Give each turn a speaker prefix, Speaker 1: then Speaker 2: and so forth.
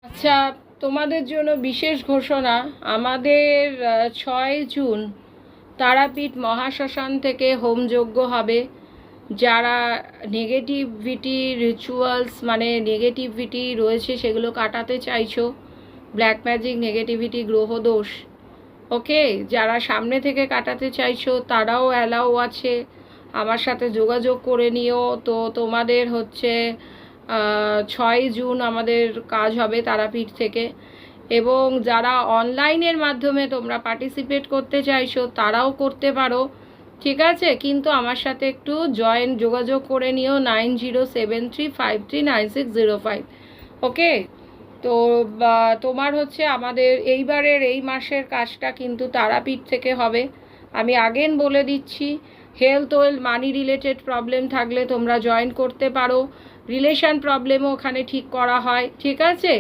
Speaker 1: আচ্ছা, তোমাদের জন্য বিশেষ ঘোষণা। আমাদের 6 জুন তারাপীঠ মহাশ্মশান থেকে হোমযজ্ঞ হবে। যারা নেগেটিভিটি রিচুয়ালস মানে নেগেটিভিটি রয়েছে সেগুলো কাটাতে চাইছো, ব্ল্যাক ম্যাজিক, নেগেটিভিটি, গ্রহদোষ, ওকে, যারা সামনে থেকে কাটাতে চাইছো তারাও অ্যালাউ আছে, আমার সাথে যোগাযোগ করে নিও। তো তোমাদের হচ্ছে 6 জুন আমাদের কাজ হবে তারাপীঠ থেকে। এবং যারা অনলাইনের মাধ্যমে তোমরা পার্টিসিপেট করতে চাইছো তারাও করতে পারো, ঠিক আছে, কিন্তু আমার সাথে একটু যোগাযোগ করে নিও 9073539605। ওকে। তো তোমার হচ্ছে আমাদের এইবারের এই মাসের কাজটা কিন্তু তারাপীঠ থেকে হবে। আমি আগেন বলে দিচ্ছি, হেলথ ওয়েলথ মানি রিলেটেড প্রবলেম থাকলে তোমরা জয়েন করতে পারো। রিলেশন প্রবলেমও ওখানে ঠিক করা হয়, ঠিক আছে।